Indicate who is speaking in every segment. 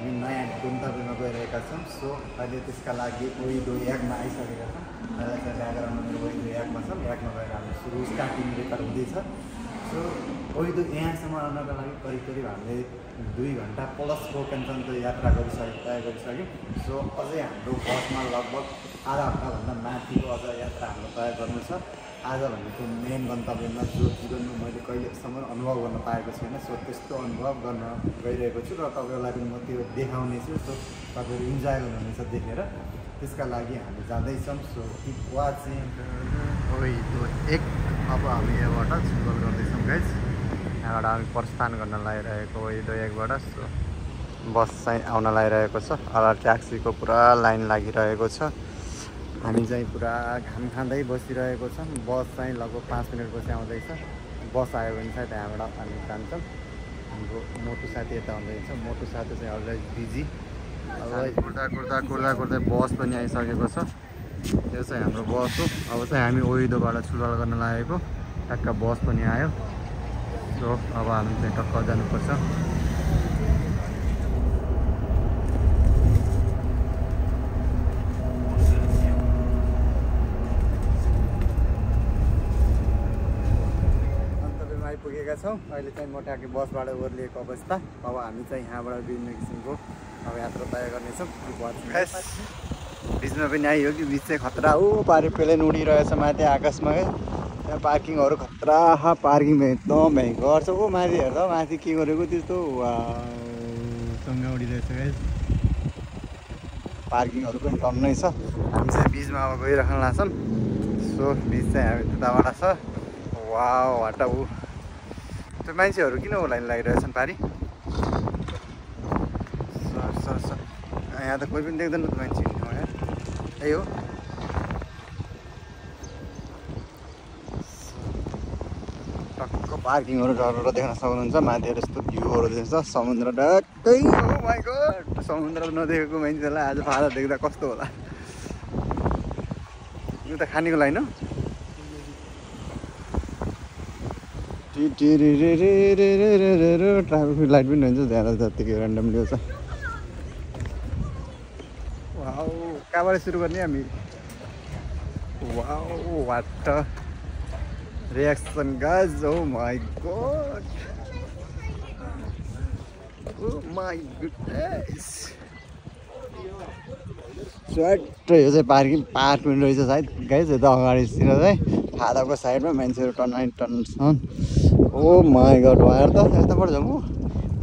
Speaker 1: हामी नयाँ गन्तव्यमा गइरहेका छौँ। सो अहिले त्यसका लागि ओइदो याकमा आइसकेका छौँ। अहिले चाहिँ ब्याकग्राउन्डमा मेरो ओइदो याकमा छ। याकमा गएर हामी सुरु स्टार्टिङ रेकर्ड हुँदैछ। सो ओइदो यहाँसम्म आउनका लागि करिब करिब हामीले 2 घन्टा प्लसको कञ्चनको यात्रा तय गरिसक्यौँ। सो अझै हाम्रो बसमा लगभग आधा घन्टाभन्दा माथिको अझ यात्रा हाम्रो तय गर्नु छ। आज भनेको मेन गन्तव्यमा जो जीवनमा मैले कहिलेसम्म अनुभव गर्न पाएको छैन। सो त्यस्तो अनुभव गर्न गइरहेको छु र तपाईँहरूलाई पनि म त्यो देखाउने छु। सो तपाईँहरू इन्जोय गर्नुहुनेछ देखेर। त्यसका लागि हामी जाँदैछौँ। सो किप वाचिङ ओइदो एक। अब हामी यहाँबाट सुरुवात गर्दैछौँ गाइज। यहाँबाट हामी प्रस्थान गर्न लागिरहेको ओइदो एकबाट। सो बस चाहिँ आउन लागिरहेको छ। अब ट्याक्सीको पुरा लाइन लागिरहेको छ। हामी चाहिँ पुरा घाम खाँदै बसिरहेको छौँ। बस चाहिँ लगभग 5 मिनटपछि आउँदैछ। बस आयो भने चाहिँ त्यहाँबाट हामी जान्छौँ। हाम्रो मोटु साथी यता आउँदैछ। मोटु साथी चाहिँ अलरेडी बिजी। कुर्दा बस पनि आइसकेको छ। यो चाहिँ हाम्रो बस हो। अब चाहिँ हामी ओइदोबाट सुरुवात गर्न लागेको। टक्क बस पनि आयो। सो अब हामी चाहिँ टक्क जानुपर्छ। आइपुगेका छौँ। अहिले चाहिँ मोटाकी बसबाट ओर्लिएको अवस्था। अब हामी चाहिँ यहाँबाट विभिन्न किसिमको अब यात्रा तय गर्नेछौँ। बिचमा पनि आइयो कि बिच चाहिँ खतरा हो पारि प्लेन उडिरहेछ माथि आकाशमा। त्यहाँ पार्किङहरू खतरा पार्किङ एकदम भयङ्कर छ। ओ माथि हेर्दा माथि के गरेको त्यस्तो सँग उडिरहेछ गाइस। पार्किङहरू पनि टन्नै छ। हामी चाहिँ बिचमा अब गइराख्न लाग्छौँ। सो बिच चाहिँ हामी त्यताबाट छ। वाउ हटा ऊ त्यो मान्छेहरू किन लाइन लागिरहेछन् पारि। सर यहाँ त कोही पनि देख्दैन त मान्छे। यही हो। टक्क पार्किङहरू गरेर देख्न सक्नुहुन्छ। माथिहरू यस्तो भ्यूहरू देख्छ समुद्र टक्कै। हो माइ गॉड समुद्र नदेखेको मान्छेलाई आज फाला देख्दा कस्तो होला। यो त खानेको लाइन हो। ट्राफिक लाइट पनि हुन्छ ज्यादा जतिकै ऱ्यान्डमली छ। वाउ कहाँबाट सुरु गर्ने हामी। Wow what reaction guys. Oh my god oh my goodness. स्वाट यो चाहिँ पार्किङ रहेछ सायद गाइज। यता अगाडितिर चाहिँ फादाको साइडमा मान्छेहरू टन्न छन्। ओ माई गॉड वायर त यताबाट जाउँ।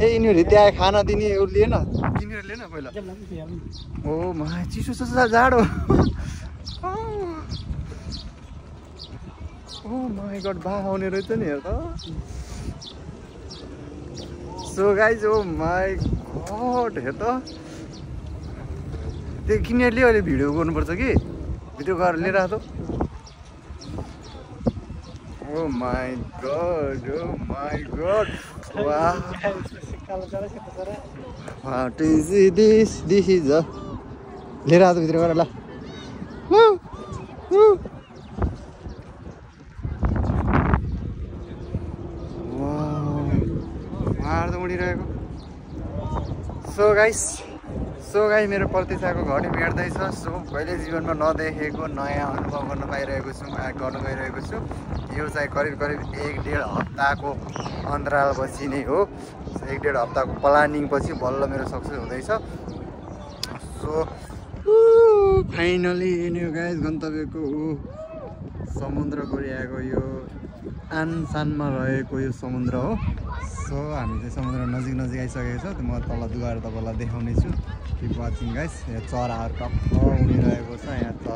Speaker 1: ए यिनीहरू त्यहाँ खाना दिने उ लिएन किनेर लिएन पहिला। ओ माई चिसो छ जाडो। ओ माई गॉड बाघ आउने रहेछ नि हेर त। So guys oh my God हेर त। त्यो किनेर लियो अहिले भिडियो गर्नुपर्छ कि भिडियो गरेर लिएर आएको। Oh my god, oh my god. Wow. What is this? This is a लिएर आएको भित्र गएर ल। उहाँहरू त उडिरहेको। सो गाइस मेरो प्रतीक्षाको घडी भेट्दैछ। सो कहिले जीवनमा नदेखेको नयाँ अनुभव गर्न पाइरहेको छु गर्न गइरहेको छु। यो चाहिँ करिब 1-1.5 हप्ताको अन्तरालपछि नै हो। 1-1.5 हप्ताको प्लानिङ पछि बल्ल मेरो सक्सेस हुँदैछ। सो फाइनली यो गाइस गन्तव्यको समुद्र कोरियाको यो आनसानमा रहेको यो समुद्र हो। सो हामी चाहिँ समुद्र नजिक आइसकेको छ। म तल गएर तपाईँलाई देखाउने छु। Keep watching guys. यहाँ चराहरू टक्क उडिरहेको छ। यहाँ त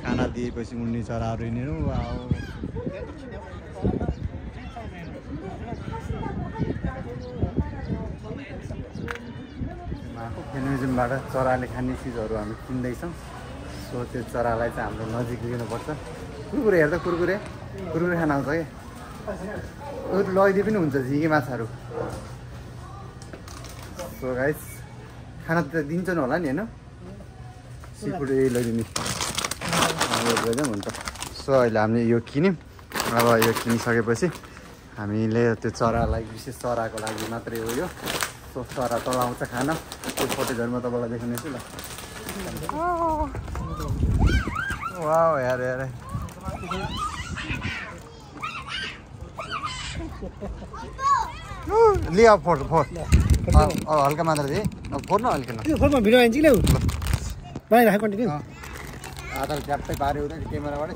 Speaker 1: खाना दिएपछि उड्ने चराहरू यिनीहरू। म्युजियमबाट चराले खाने चिजहरू हामी किन्दैछौँ। सो त्यो चरालाई चाहिँ हाम्रो नजिक लिनुपर्छ। कुरकुरे हेर्दा कुरकुरे खान आउँछ क्या। लैदिए पनि हुन्छ झिँगे माछाहरू। सो गाइस खाना त दिन्छन् होला नि होइन। सी फुड यही लैदिने हुन्छ। सो अहिले हामीले यो किन्यौँ। अब यो किनिसकेपछि हामीले त्यो चरालाई विशेष चराको लागि मात्रै हो यो। कस्तो चरा चलाउँछ खाना त्यो फोटेजहरूमा तपाईँलाई देखाउनेछु ल वाउ यार यार लिया फोर फोर हल्का मात्र दे फोर न हल्का
Speaker 2: यो फोनमा भिडियो आइन्छ कि ल्याउ बनाइराख कन्टिन्यू
Speaker 1: आधा ट्याप्पै पार्यो हुँदैन क्यामेराबाटै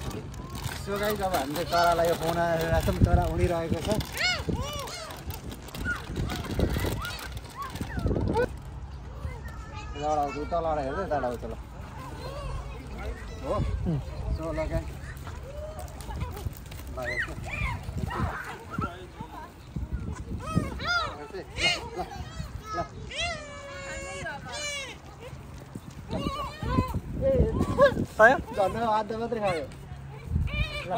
Speaker 1: सो गाइस अब हामीले चरालाई यो फोन आइरहेको छौँ चरा उडिरहेको छ लडाउ उता लडा हेर्दै टाढा उता ल हो सो ल गाइस आधा मात्रै खायो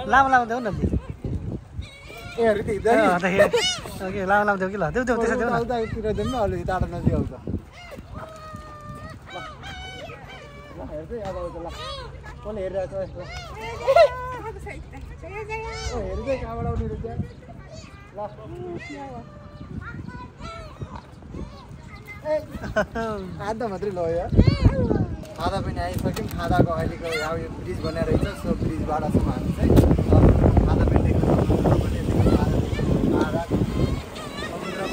Speaker 2: लामो लामो देऊ न
Speaker 1: ए ऋतिक
Speaker 2: लामो लामो देऊ कि ल देऊ देऊ त्यसो देऊ न
Speaker 1: उतातिर देऊ न अलि टाढा नजिक आउँछ ल हेर्दै अब आउँछ ल कसले हेरिरहेको छ हेर्दै कहाँबाट आउने रहेछ ल आधा मात्रै ल यार खादा पनि आइसक्यौँ खादाको अहिलेको अब यो ब्रिज बनाएर रहेछ सो ब्रिजबाट छौँ हामी चाहिँ खादा पनि देख्न सक्नुहुन्छ समुद्रमा हावा चल्दै चलिरहेको छ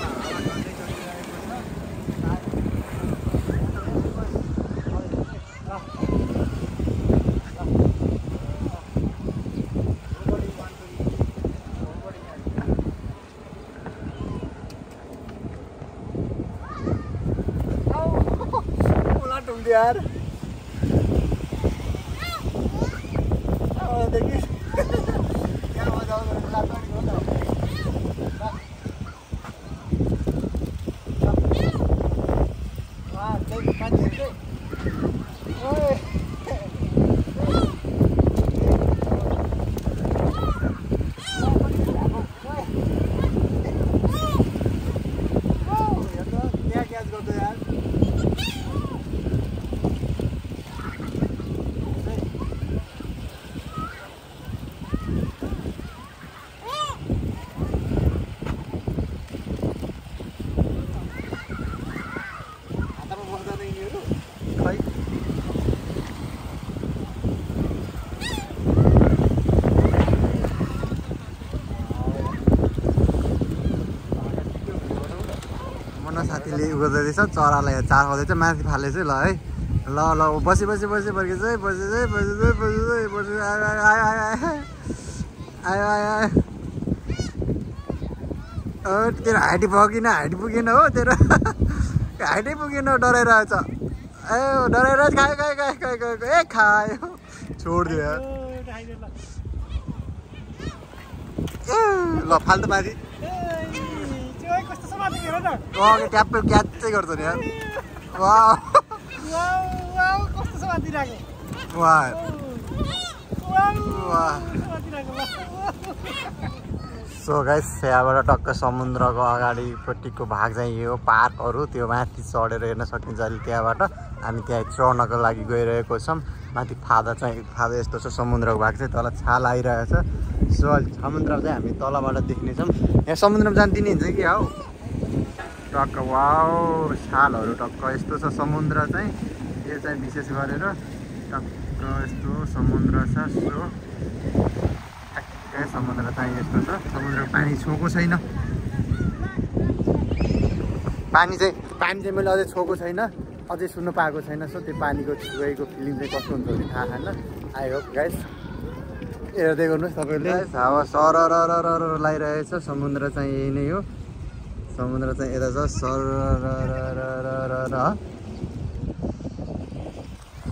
Speaker 1: यार देखिए क्या मजा आउँछ साथीले उ गर्दैछ चरालाई चार खाँदैछ माथि फालेछ ल है ल ल बसी बसी बसी फर्केछ है बसी चाहिँ बसी चाहिँ बसी चाहिँ बसी आयो आयो आयो तेरो हाइटी पुगेन हो तेरो हाइटै पुगेन डराइरहेछ ए डराएर खायो खायो खायो खायो खायो ए खायो छोडिदियो यार ल फाल्टो माथि ट्याप्पै क्याचै गर्छ नि यार सो गाइस यहाँबाट टक्क समुद्रको अगाडिपट्टिको भाग चाहिँ यो पार्कहरू त्यो माथि चढेर हेर्न सकिन्छ अहिले त्यहाँबाट हामी त्यहाँ चढ्नको लागि गइरहेको छौँ माथि फादा यस्तो छ समुद्रको भाग चाहिँ तल छाल आइरहेछ सो समुद्र चाहिँ हामी तलबाट देख्नेछौँ यहाँ समुद्रमा जान दिने हुन्छ कि हौ टक्क वाउ छालहरू टक्क यस्तो छ समुद्र चाहिँ यो चाहिँ विशेष गरेर टक्क यस्तो समुद्र छ सो ठ्याक्कै समुद्र चाहिँ यस्तो छ समुद्रको पानी छोएको छैन पानी चाहिँ मैले अझै छोएको छैन अझै सुन्नु पाएको छैन सो त्यो पानीको छुएको फिलिङ चाहिँ कस्तो हुन्छ भने थाहा छैन आई होप गाइस हेर्दै गर्नुहोस् तपाईँले हावा सरर लगाइरहेछ समुद्र चाहिँ यही नै हो समुद्र चाहिँ यता छ सर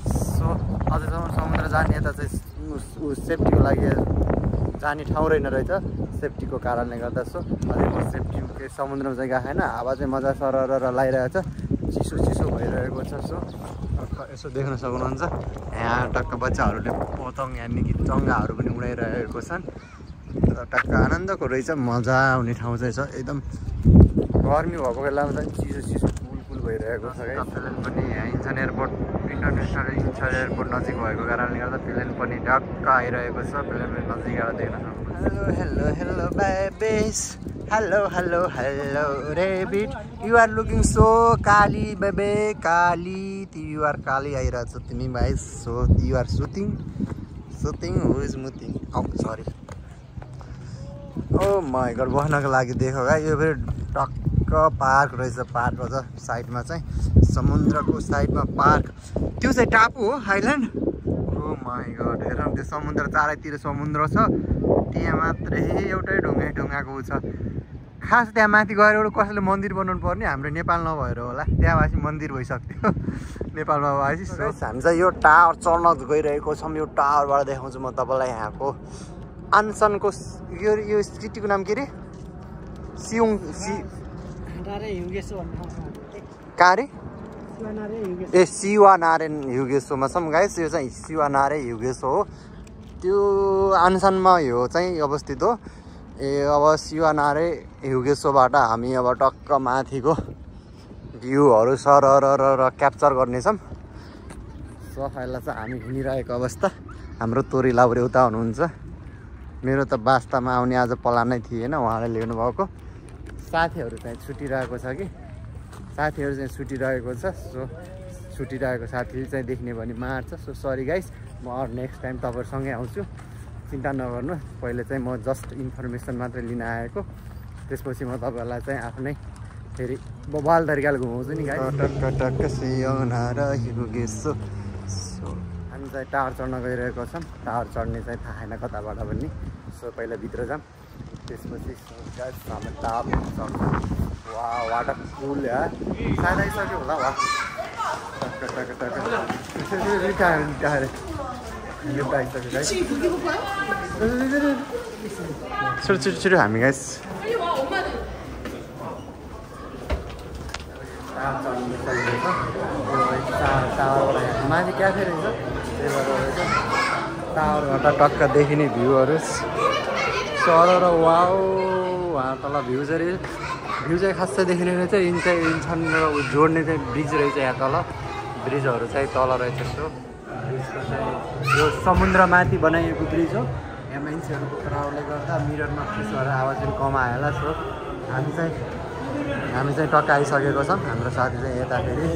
Speaker 1: सो अझैसम्म समुद्र जाने यता चाहिँ सेफ्टीको लागि जाने ठाउँ रहेन रहेछ सेफ्टीको कारणले गर्दा सो अझै सेफ्टी समुद्रमा चाहिँ गएको छैन हावा चाहिँ मजा सरर लगाइरहेछ चिसो भइरहेको छ सो यसो देख्न सक्नुहुन्छ यहाँ टक्क बच्चाहरूले पतङ यानि कि चङ्गाहरू पनि उडाइरहेको छन् टक्क आनन्दको रहेछ मजा आउने ठाउँ चाहिँ छ एकदम गर्मी भएको बेलामा चाहिँ चिसो कुल भइरहेको छ प्लेन पनि यहाँ Incheon airport international Incheon airport नजिक भएको कारणले गर्दा प्लेन पनि ढक्क आइरहेको छ प्लेन पनि नजिकबाट देख्न सक्नुहुन्छ hello babies hello rabbit you are looking so curly babe curly you are curly आइरहेछ तिमी भाइ सो यु आर सुतिङ हु इज मुतिङ सरी ओ माई गड बस्नको लागि देखो गाइस यो फेरि टक्क पार्क रहेछ पार्क छ साइडमा चाहिँ समुद्रको साइडमा पार्क त्यो चाहिँ टापु हो आइल्यान्ड ओ माई गड हेर त्यो समुद्र चारैतिर समुद्र छ त्यहाँ मात्रै एउटै ढुङ्गाको छ खास त्यहाँ माथि गएर एउटा कसैले मन्दिर बनाउनु पर्ने हाम्रो नेपाल नभएर होला त्यहाँ भएपछि मन्दिर भइसक्थ्यो नेपालमा भएपछि हामी चाहिँ यो टावर चढ्न गइरहेको छौँ यो टावरबाट देखाउँछु म तपाईँलाई यहाँको अनसनको यो सिटीको नाम के अरे कहाँ रे ए शिवनारायण युगेश्वरमा छौँ गाइस यो चाहिँ शिवनारायण युगेश्वर हो त्यो अनसनमा यो चाहिँ अवस्थित हो ए अब शिवनारायण युगेश्वरबाट हामी अब टक्क माथिको भ्यूहरू सरर क्याप्चर गर्नेछौँ सो अहिले चाहिँ हामी हिँडिरहेको अवस्था हाम्रो तोरी लाउरे उता हुनुहुन्छ मेरो त वास्तामा आउने आज प्लानै थिएन उहाँले ल्याउनु भएको साथीहरू चाहिँ छुटिरहेको छ कि साथीहरू चाहिँ छुटिरहेको छ सो छुटिरहेको साथीले चाहिँ देख्ने भने मार्छ सो सरी गाइस म अरू नेक्स्ट टाइम तपाईँहरूसँगै आउँछु चिन्ता नगर्नु पहिले चाहिँ म जस्ट इन्फर्मेसन मात्रै लिन आएको त्यसपछि म तपाईँहरूलाई चाहिँ आफ्नै फेरि बबाल तरिकाले घुमाउँछु नि गाइस हामी चाहिँ टावर चढ्न गइरहेको छौँ टावर चढ्ने चाहिँ थाहा छैन कताबाट पनि सो पहिला भित्र जाऊँ त्यसपछि हामी टावर चढ्छौँ वा वाटर पुल यार सायद आइसक्यो होला वा छिटो हामी गाइस माथि क्याफे रहेछ त्यही भएर टावरबाट टक्क देखिने भ्यूहरू सर र वाउ वहाँ तल भ्यू चाहिँ खासै देखिने रहेछ इन छन् र जोड्ने चाहिँ ब्रिज रहेछ यहाँ तल ब्रिजहरू चाहिँ तल रहेछ सो ब्रिजको चाहिँ यो समुद्रमाथि बनाइएको ब्रिज हो यहाँ मान्छेहरूको क्राउडले गर्दा मिररमा फिस भएर आवाज पनि कम आयो होला सो हामी चाहिँ टक्क आइसकेको छौँ हाम्रो साथी चाहिँ यता फेरि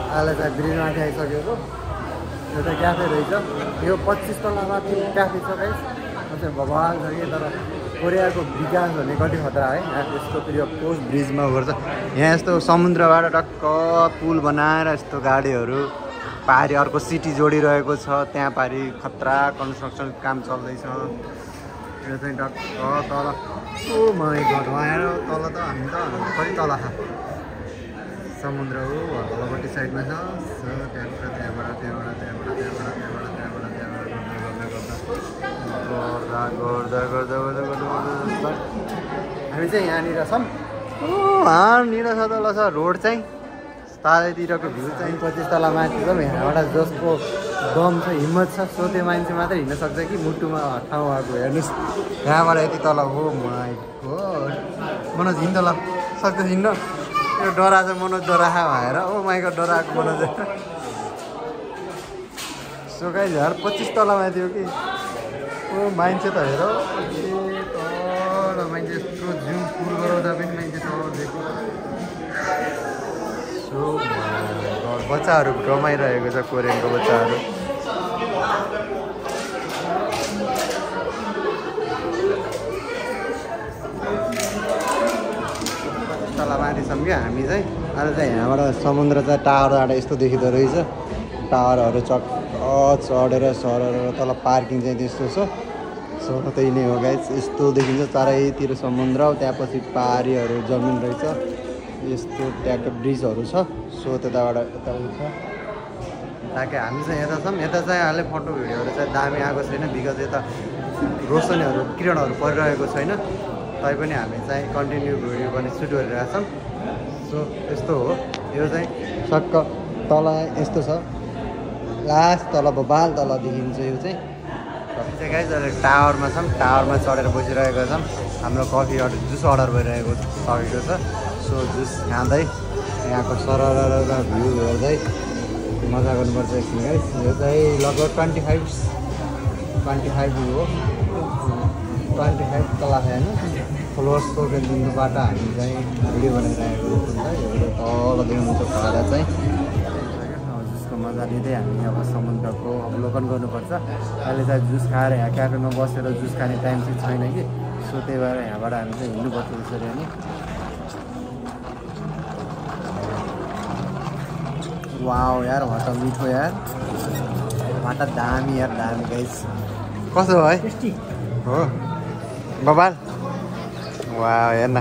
Speaker 1: अहिले चाहिँ ब्रिजमाथि आइसकेको यो चाहिँ क्याफे रहेछ यो 25 तलामाथि क्याफे छ गाइस चाहिँ भगवान छ कि तर कोरियाको विकास भने कति खतरा है यहाँ यस्तो फेरि पोस्ट ब्रिजमा गर्छ यहाँ यस्तो समुद्रबाट टक्क पुल बनाएर यस्तो गाडीहरू पारि अर्को सिटी जोडिरहेको छ त्यहाँ पारि खतरा कन्स्ट्रक्सन काम चल्दैछ यो चाहिँ टक्क तल ओ माई गड आएर तल त हामी त कति तल खा समुद्र हो तलपट्टि साइडमा छ त्यहाँबाट गर्दा हामी चाहिँ यहाँनिर छौँ यहाँनिर छ तल छ रोड चाहिँ तालैतिरको भ्यू चाहिँ 25 तला माथि छ यहाँबाट जसको दम छ हिम्मत छ सो त्यो मान्छे मात्रै हिँड्न सक्छ कि मुटुमा ठाउँ आएको हेर्नुहोस् यहाँबाट यति तल हो माई गड मनोज हिँड्छ ल सक्छ हिँड्न यो डरा छ मनोज डराखा भएर ओ माइको डराएको मनोज सो गाइस यार 25 तला माथि हो कि ओ मान्छे त हेर मान्छे यत्रो जिउ पुल गराउँदा पनि मान्छे तल दिएको सो बच्चाहरू रमाइरहेको छ कोरियनको बच्चाहरू तलमाथि छौँ कि हामी चाहिँ अहिले चाहिँ यहाँबाट समुद्र चाहिँ टावरबाट यस्तो देखिँदो रहेछ टावरहरू चढेर सरेर तल पार्किङ चाहिँ त्यस्तो छ सो त्यही नै हो गाइस यस्तो देखिन्छ चारैतिर समुद्र त्यहाँपछि पाहाडीहरू जमिन रहेछ यस्तो त्यहाँको ब्रिजहरू छ सो त्यताबाट यता छ ताकि हामी चाहिँ यता छौँ यता चाहिँ अहिले फोटो भिडियोहरू चाहिँ दामी आएको छैन बिकज यता रोशनीहरू किरणहरू परिरहेको छैन तैपनि हामी चाहिँ कन्टिन्यू भिडियो पनि सुट गरिरहेको छौँ सो यस्तो हो यो चाहिँ सक्क तल यस्तो छ लास्ट तल बबाल तल देखिन्छ यो चाहिँ गाइस अहिले टावरमा छौँ टावरमा चढेर बसिरहेको छौँ हाम्रो कफी जुस अर्डर भइरहेको सकेको छ सो जुस खाँदै यहाँको सरर भ्यू हेर्दै मजा गर्नुपर्छ एकछिन गाइस यो चाहिँ लगभग 25 भ्यू हो 25 तल होइन फ्लोर्स टोकेन्टिङकोबाट हामी चाहिँ भिडियो बनाइरहेको हुन्छ यो तल देख्नुहुन्छ भाडा चाहिँ जुसको मजा लिँदै हामी अब समुद्रको अवलोकन गर्नुपर्छ अहिले चाहिँ जुस खाएर यहाँ क्याफेमा बसेर जुस खाने टाइम चाहिँ छैन कि सो त्यही भएर यहाँबाट हामी चाहिँ हिँड्नुपर्छ त्यसरी अनि वाउ यार भाटा मिठो यार भाटा दामी यार दामी गाइस कसो है हो बबाल वाउ हेर्न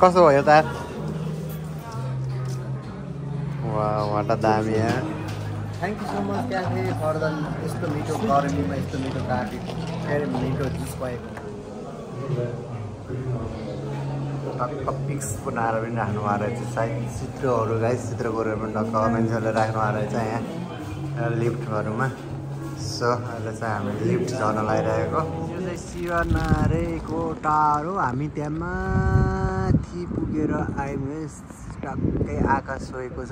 Speaker 1: कसो भयो त वाउ भाटा दामी यार thank you so much cafe for the यस्तो मिठो गर्मीमा यस्तो मिठो काफी फेरि मिठो जुस पाएको टक्क पिक्स बनाएर पनि राख्नु भएको रहेछ सायद चित्रहरू गाइस चित्र गरेर पनि टक्क मान्छेहरूले राख्नु भएको रहेछ यहाँ लिफ्टहरूमा सो अहिले चाहिँ हामी लिफ्ट झर्न लगाइरहेको यो चाहिँ शिवनारेको टाढो हामी त्यहाँ माथि पुगेर आयौँ टक्कै आकाश छोएको छ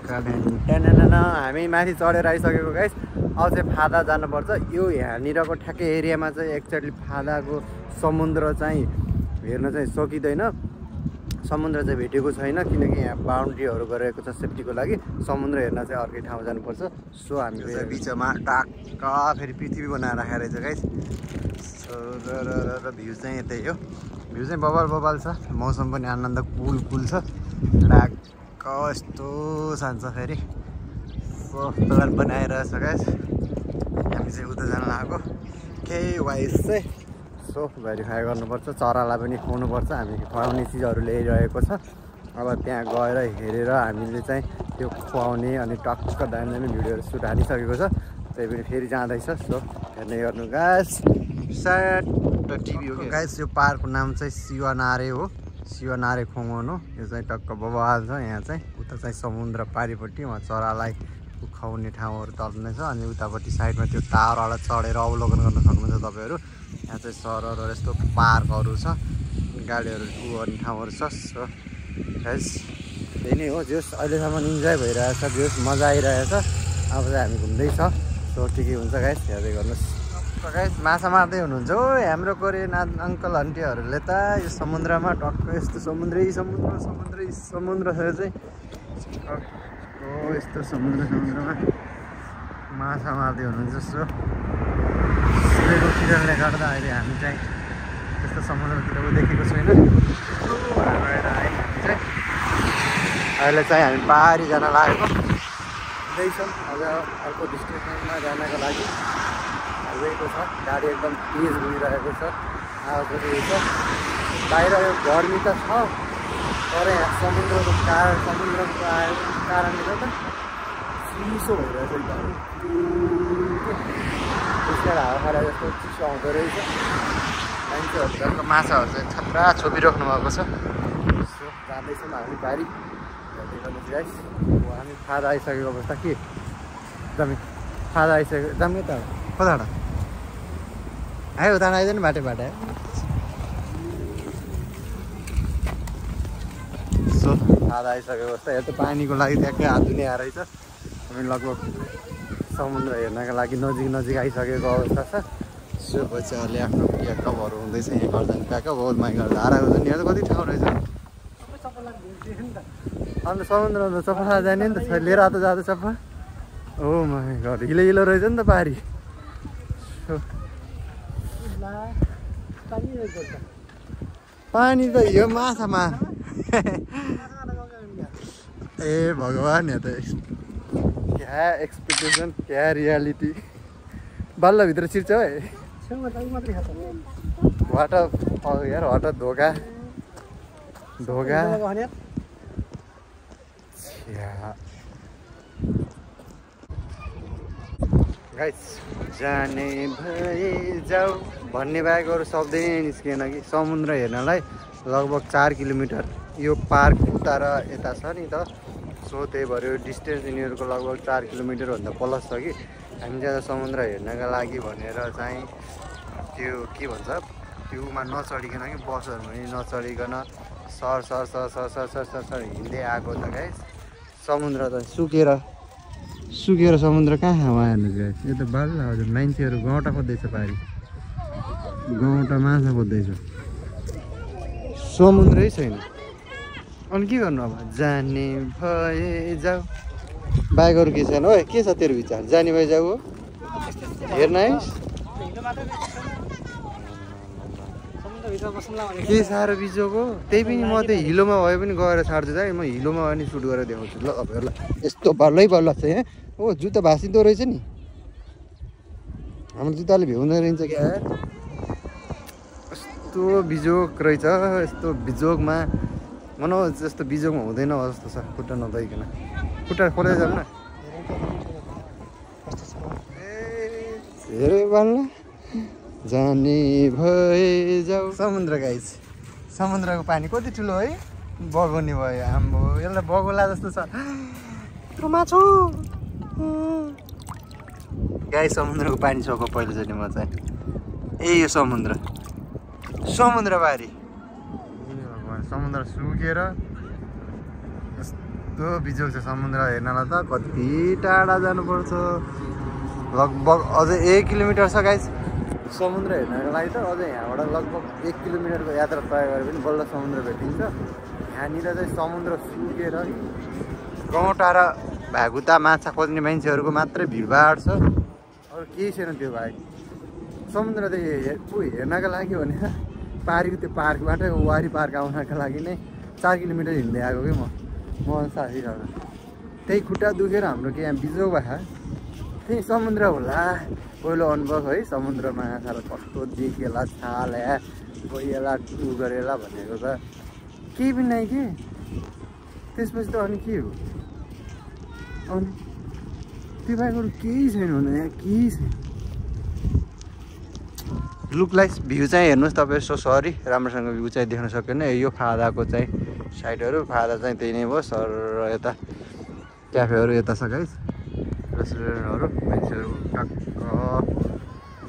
Speaker 1: हामी माथि चढेर आइसकेको गाइस अब चाहिँ फादा जानुपर्छ यो यहाँनिरको ठ्याक्कै एरियामा चाहिँ एक्ज्याक्टली फादाको समुद्र चाहिँ हेर्न चाहिँ सकिँदैन समुद्र चाहिँ भेटेको छैन किनकि यहाँ बााउन्ड्रीहरू गरेको छ सेफ्टीको लागि समुद्र हेर्न चाहिँ अर्कै ठाउँ जानुपर्छ सो हामी बिचमा टक्क फेरि पृथ्वी बनाएर राखेको रहेछ गाइस र भ्यू चाहिँ यतै हो भ्यू चाहिँ बबाल छ मौसम पनि आनन्द कुल छ टक्क यस्तो शान्त छ फेरि प्लान बनाइरहेछ गाइस हामी चाहिँ उता जान लागेको केही वाइस चाहिँ सो भेरिफाई गर्नुपर्छ चरालाई पनि खुवाउनुपर्छ हामी खुवाउने चिजहरू ल्याइरहेको छ अब त्यहाँ गएर हेरेर हामीले चाहिँ त्यो खुवाउने अनि टक्क दामी दामी भिडियोहरू सुट हानिसकेको छ त्यही पनि फेरि जाँदैछ सो हेर्ने गर्नु गाइस सायद टिभी हो गाइस यो पार्कको नाम चाहिँ शिवनारे हो शिवनारे खोङन हो यो चाहिँ टक्क बबाल छ यहाँ चाहिँ उता चाहिँ समुद्र पारिपट्टि उहाँ चरालाई खुवाउने ठाउँहरू तल्ने छ अनि उतापट्टि साइडमा त्यो टावरलाई चढेर अवलोकन गर्न सक्नुहुन्छ तपाईँहरू यहाँ चाहिँ सरहरू यस्तो पार्कहरू छ गाडीहरू गर्ने ठाउँहरू छ सो गाइस त्यही नै हो जस अहिलेसम्म इन्जोय भइरहेछ जस मजा आइरहेछ अब चाहिँ हामी घुम्दैछ सो के हुन्छ गाइस हेर्दै गर्नुहोस् गाइस माछा मार्दै हुनुहुन्छ हो हाम्रो कोरियन अङ्कल आन्टीहरूले त यो समुद्रमा टक्क यस्तो समुद्रै समुद्र छ चाहिँ यस्तो समुद्रमा माछा मार्दै हुनुहुन्छ सो सूर्यको किरणले गर्दा अहिले हामी चाहिँ त्यस्तो समुद्रतिर देखेको छैन अहिले चाहिँ हामी पारी जान लागेको हुँदैछौँ अझ अर्को डेस्टिनेसनमा जानको लागि हाइवेको छ गाडी एकदम तेज गइरहेको छ आएको छ बाहिर यो गर्मी त छ तर यहाँ समुद्रको कारणले गर्दा चिसो भइरहेछ एकदम त्यस कारण हावा खाएर जस्तो चिसो आउँदो रहेछ मान्छेहरू माछाहरू चाहिँ छत्रा छोपिराख्नु भएको छ सो जाँदैछौँ हामी बारी गाइस हामी फादा आइसकेको अवस्था के जमी फादा आइसकेको जम्मै त कताबाट आयो उता आइदियो नि बाटो सो फादा आइसकेको अवस्था यहाँ त पानीको लागि ट्याक्कै हात धुने आएर छ हामी लगभग समुद्र हेर्नका लागि नजिक आइसकेको अवस्था छ सो पछि अहिले आफ्नो पिकअपहरू हुँदैछ यहाँ गर्दा पिकअप बहुत माइ गर्दा आएको छ नि यहाँ त कति ठाउँ रहेछ अन्त समुद्रमा त चप्पा जाने नि त लिएर आएको जाँदा चप्पा ओ माई गड हिलो रहेछ नि त पारी पानी त यो माछामा ए भगवान् यहाँ त क्या एक्सपेक्टेसन क्या रियालिटी बल्लभित्र छिर्छ है यार हठात धोका गाइस जाने भए जाऊ भन्ने बाहेक अरू शब्दै निस्किएन कि समुद्र हेर्नलाई लगभग 4 किलोमिटर यो पार्क उता र यता छ नि त सो त्यही भएर यो डिस्टेन्स यिनीहरूको लगभग 4 किलोमिटरभन्दा प्लस छ कि हामी ज्यादा समुद्र हेर्नका लागि भनेर चाहिँ त्यो के भन्छ त्योमा नचढिकन कि बसहरूमा नचढिकन सर हिँड्दै आएको त गाइस समुद्र त सुकेर सुकेर समुद्र कहाँ हेर्नु गयो यो त बल्ल हजुर मान्छेहरू गौँटा खोज्दैछ पारि गौँटा माछा खोज्दैछ समुद्रै छैन अनि के गर्नु अब जाने भए जाऊ बाइकहरू के छैन ओए के छ तेरो विचार जाने भए जाऊ हो हेर्न आइस के साह्रो बिजोको त्यही पनि म त हिलोमा भए पनि गएर छाड्छु त म हिलोमा भए पनि सुट गरेर देखाउँछु ल अब ल यस्तो बल्लै बल्ल छ यहाँ हो जुत्ता भाँसिँदो रहेछ नि हाम्रो जुत्ताले भ्याउँदो रहेछ क्या यस्तो बिजोक रहेछ यस्तो बिजोकमा मनौ जस्तो बिजोकमा हुँदैन जस्तो छ खुट्टा नधोइकन खुट्टा खोलेर जाऊँ न धेरै बल्ल जाने भए जाऊ समुद्र गाइस समुद्रको पानी कति ठुलो है बगाउने भयो आम्बो यसलाई बगौला जस्तो छ यत्रो माछो गाइस समुद्रको पानी सको पहिलोचोटि म चाहिँ ए यो समुद्रबारी समुद्र सुकेर यस्तो बिजोक छ समुद्र हेर्नलाई त कति टाढा जानुपर्छ लगभग अझै 1 किलोमिटर छ गाइस समुद्र हेर्नको लागि त अझै यहाँबाट लगभग 1 किलोमिटरको यात्रा तय गरे पनि बल्ल समुद्र भेटिन्छ यहाँनिर चाहिँ समुद्र सुकेर गौँटा र भागुता माछा खोज्ने मान्छेहरूको मात्रै भिडभाड छ अरू केही छैन त्यो भाइ समुद्र त हेर्नका लागि भनेर पारीको त्यो पार्कबाट वारी पार्क आउनका लागि नै 4 किलोमिटर हिँड्दै आएको कि म साथीहरू त्यही खुट्टा दुखेर हाम्रो के यहाँ बिजोक भए त्यही समुद्र होला पहिलो अनुभव है समुद्रमा आएर कस्तो देखेला छाल्या गइएला टु गरेला भनेको त केही पनि नै के त्यसपछि त अनि के हो अनि त्यो बाहेक केही छैन भन्दा यहाँ केही छैन लुक लाइक भ्यू चाहिँ हेर्नुहोस् तपाईँ सो सरी राम्रोसँग भ्यू चाहिँ देख्न सकेन यो फादाको चाहिँ साइडहरू फादा चाहिँ त्यही नै भयो सर यता क्याफेहरू यता छ गाइस रेस्टुरेन्टहरू मान्छेहरू टक्क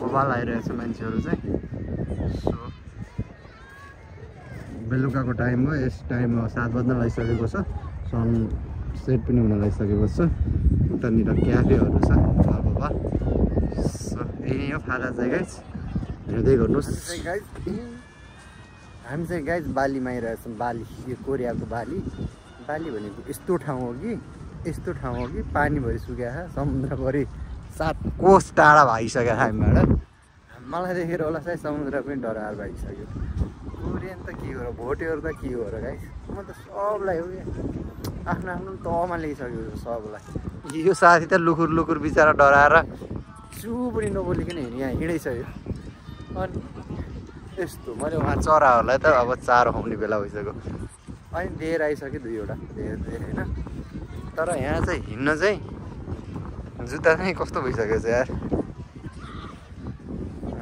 Speaker 1: बबाल आइरहेछ मान्छेहरू चाहिँ सो बेलुकाको टाइम हो यस टाइममा 7 बज्न लागिसकेको छ सन सेट पनि हुन लागिसकेको छ उतानिर क्याफेहरू छ बाबा सो यही हो फादा चाहिँ गाइस हेर्दै गर्नुहोस् हामी चाहिँ गाइस बालीमा आइरहेछौँ बाली यो कोरियाको बाली भनेको यस्तो ठाउँ हो कि पानीभरि सुक्या समुद्रभरि 7 कोस टाढा भइसक्यो हामीबाट मलाई देखेर होला सायद समुद्र पनि डराएर भइसक्यो कोरियन त के हो र भोटेहरू त के हो र गाइस म त सबलाई हो क्या आफ्नो तहमा ल्याइसक्यो सबलाई यो साथी त लुकुर बिचरा डराएर चु पनि नबोलिकन यहाँ हिँडिसक्यो अनि यस्तो मैले उहाँ चराहरूलाई त अब चारो खुवाउने बेला भइसक्यो अनि दिएर आइसक्यो 2वटा धेरै होइन तर यहाँ चाहिँ हिँड्न चाहिँ जुत्ता चाहिँ कस्तो भइसक्यो छ यार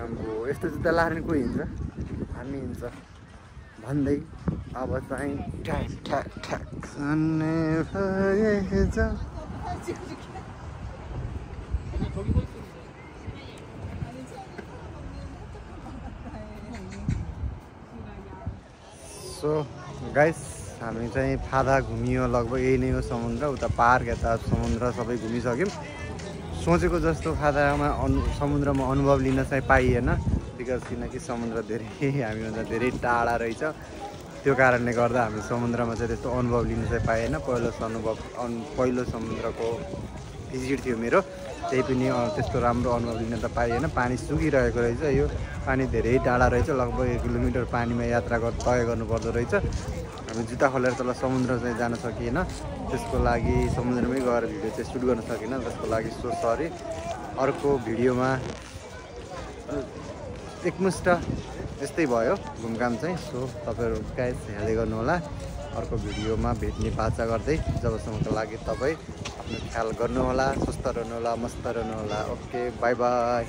Speaker 1: अब यस्तो जुत्ता लाएर नि कोही हिँड्छ हामी हिँड्छ भन्दै अब चाहिँ सो गाइस हामी चाहिँ फादा घुमियो लगभग यही नै हो समुद्र उता पार्क यता समुद्र सबै घुमिसक्यौँ सोचेको जस्तो फादामा समुद्रमा अनुभव लिन चाहिँ पाइएन बिकज किनकि समुद्र धेरै हामीभन्दा धेरै टाढा रहेछ त्यो कारणले गर्दा हामी समुद्रमा चाहिँ त्यस्तो अनुभव लिन चाहिँ पाएन पहिलो समुद्रको भिजिट थियो मेरो त्यही पनि त्यस्तो राम्रो अनुभव लिन त पाइएन पानी सुकिरहेको रहेछ यो पानी धेरै टाढा रहेछ लगभग 1 किलोमिटर पानीमा यात्रा तय गर्नुपर्दो रहेछ हामी जुत्ता खोलेर तल समुद्र चाहिँ जान सकिएन त्यसको लागि समुद्रमै गएर भिडियो चाहिँ सुट गर्न सकिनँ त्यसको लागि सो सरी अर्को भिडियोमा एकमुष्ट यस्तै भयो घुमघाम चाहिँ सो तपाईँहरू गाइस हेर्दै गर्नुहोला अर्को भिडियोमा भेट्ने बाचा गर्दै जबसम्मको लागि तपाईँ आफ्नो ख्याल गर्नुहोला स्वस्थ रहनुहोला मस्त रहनुहोला ओके बाई बाई